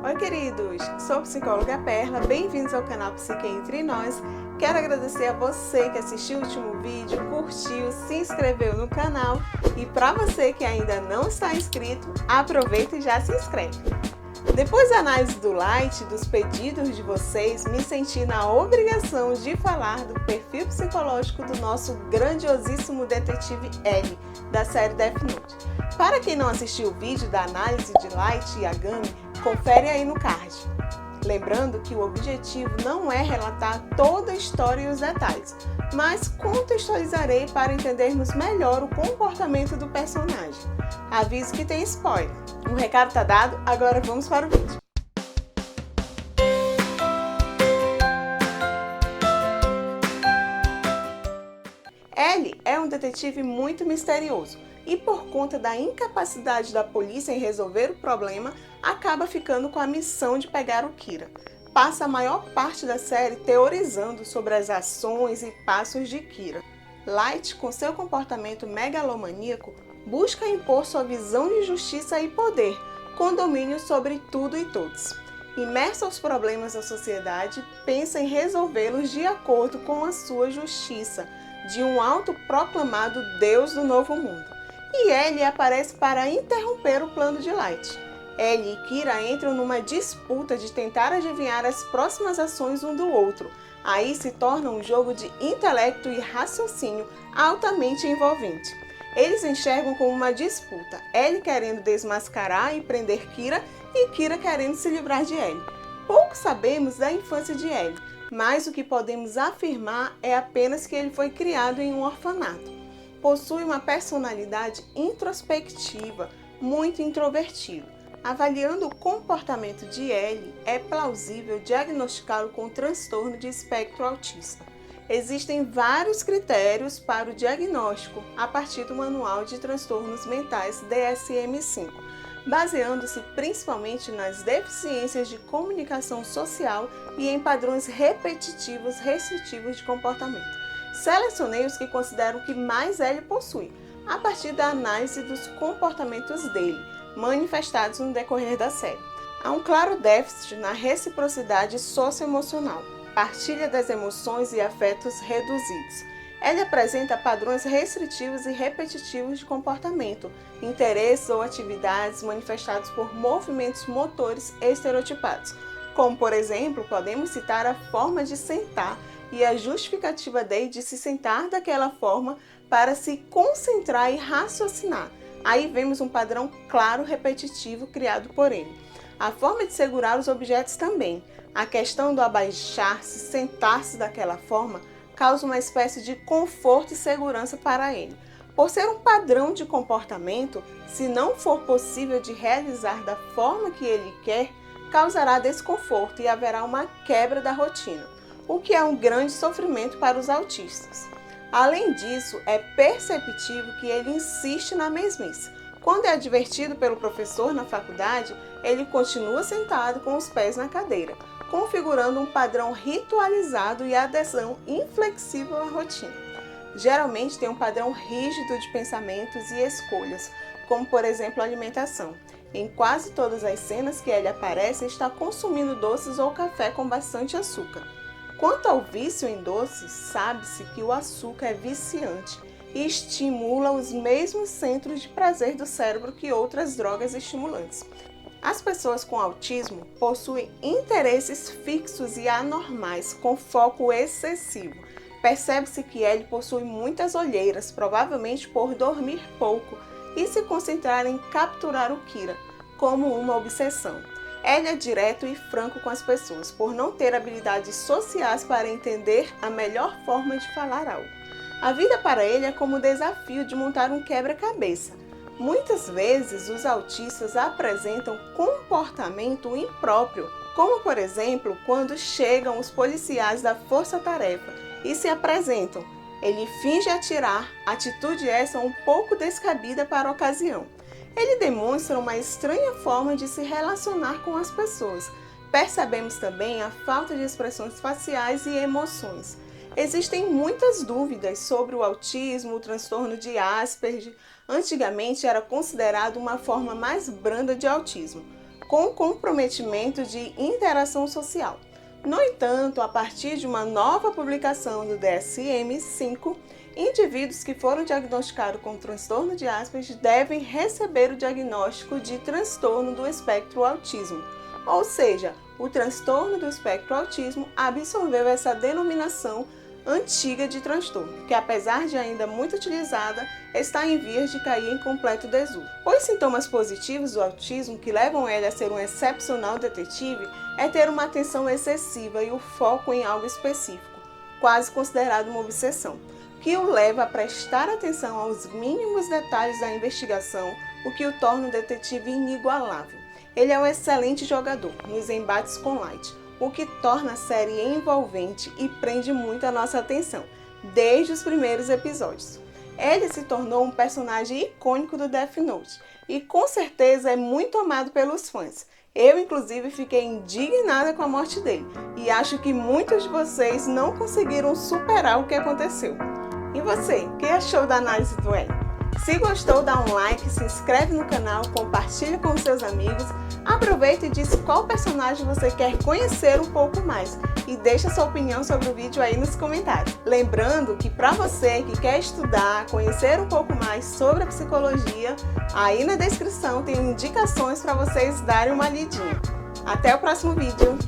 Oi, queridos! Sou a psicóloga Perla, bem-vindos ao canal Psique Entre Nós. Quero agradecer a você que assistiu o último vídeo, curtiu, se inscreveu no canal e para você que ainda não está inscrito, aproveita e já se inscreve. Depois da análise do Light, dos pedidos de vocês, me senti na obrigação de falar do perfil psicológico do nosso grandiosíssimo detetive L, da série Death Note. Para quem não assistiu o vídeo da análise de Light e Yagami, confere aí no card. Lembrando que o objetivo não é relatar toda a história e os detalhes, mas contextualizarei para entendermos melhor o comportamento do personagem. Aviso que tem spoiler. O recado está dado, agora vamos para o vídeo. L é um detetive muito misterioso e, por conta da incapacidade da polícia em resolver o problema, acaba ficando com a missão de pegar o Kira. Passa a maior parte da série teorizando sobre as ações e passos de Kira. Light, com seu comportamento megalomaníaco, busca impor sua visão de justiça e poder, com domínio sobre tudo e todos. Imerso aos problemas da sociedade, pensa em resolvê-los de acordo com a sua justiça, de um autoproclamado Deus do Novo Mundo. E L aparece para interromper o plano de Light. L e Kira entram numa disputa de tentar adivinhar as próximas ações um do outro. Aí se torna um jogo de intelecto e raciocínio altamente envolvente. Eles enxergam como uma disputa, L querendo desmascarar e prender Kira e Kira querendo se livrar de L. Pouco sabemos da infância de L, mas o que podemos afirmar é apenas que ele foi criado em um orfanato. Possui uma personalidade introspectiva, muito introvertido. Avaliando o comportamento de L, é plausível diagnosticá-lo com transtorno de espectro autista. Existem vários critérios para o diagnóstico a partir do Manual de Transtornos Mentais DSM-5, baseando-se principalmente nas deficiências de comunicação social e em padrões repetitivos restritivos de comportamento. Selecionei os que considero que mais L possui, a partir da análise dos comportamentos dele, manifestados no decorrer da série. Há um claro déficit na reciprocidade socioemocional, partilha das emoções e afetos reduzidos. Ele apresenta padrões restritivos e repetitivos de comportamento, interesses ou atividades manifestados por movimentos motores estereotipados, como, por exemplo, podemos citar a forma de sentar e a justificativa dele de se sentar daquela forma para se concentrar e raciocinar. Aí vemos um padrão claro repetitivo criado por ele. A forma de segurar os objetos também. A questão do abaixar-se, sentar-se daquela forma, causa uma espécie de conforto e segurança para ele. Por ser um padrão de comportamento, se não for possível de realizar da forma que ele quer, causará desconforto e haverá uma quebra da rotina, o que é um grande sofrimento para os autistas. Além disso, é perceptível que ele insiste na mesmice. Quando é advertido pelo professor na faculdade, ele continua sentado com os pés na cadeira, configurando um padrão ritualizado e adesão inflexível à rotina. Geralmente tem um padrão rígido de pensamentos e escolhas, como por exemplo a alimentação. Em quase todas as cenas que ele aparece, está consumindo doces ou café com bastante açúcar. Quanto ao vício em doces, sabe-se que o açúcar é viciante e estimula os mesmos centros de prazer do cérebro que outras drogas estimulantes. As pessoas com autismo possuem interesses fixos e anormais, com foco excessivo. Percebe-se que ele possui muitas olheiras, provavelmente por dormir pouco e se concentrar em capturar o Kira, como uma obsessão. Ele é direto e franco com as pessoas, por não ter habilidades sociais para entender a melhor forma de falar algo. A vida para ele é como o desafio de montar um quebra-cabeça. Muitas vezes, os autistas apresentam comportamento impróprio, como por exemplo, quando chegam os policiais da força-tarefa e se apresentam. Ele finge atirar, atitude essa um pouco descabida para a ocasião. Ele demonstra uma estranha forma de se relacionar com as pessoas. Percebemos também a falta de expressões faciais e emoções. Existem muitas dúvidas sobre o autismo, o transtorno de Asperger. Antigamente era considerado uma forma mais branda de autismo. com comprometimento de interação social. No entanto, a partir de uma nova publicação do DSM-5, indivíduos que foram diagnosticados com transtorno de Asperger devem receber o diagnóstico de transtorno do espectro autismo, ou seja, o transtorno do espectro autismo absorveu essa denominação antiga de transtorno, que apesar de ainda muito utilizada, está em vias de cair em completo desuso. Os sintomas positivos do autismo que levam ele a ser um excepcional detetive é ter uma atenção excessiva e o foco em algo específico, quase considerado uma obsessão, que o leva a prestar atenção aos mínimos detalhes da investigação, o que o torna um detetive inigualável. Ele é um excelente jogador nos embates com Light, o que torna a série envolvente e prende muito a nossa atenção, desde os primeiros episódios. Ele se tornou um personagem icônico do Death Note e com certeza é muito amado pelos fãs. Eu, inclusive, fiquei indignada com a morte dele e acho que muitos de vocês não conseguiram superar o que aconteceu. E você, o que achou da análise do L? Se gostou, dá um like, se inscreve no canal, compartilha com seus amigos, aproveita e diz qual personagem você quer conhecer um pouco mais e deixa sua opinião sobre o vídeo aí nos comentários. Lembrando que para você que quer estudar, conhecer um pouco mais sobre a psicologia, aí na descrição tem indicações para vocês darem uma lidinha. Até o próximo vídeo!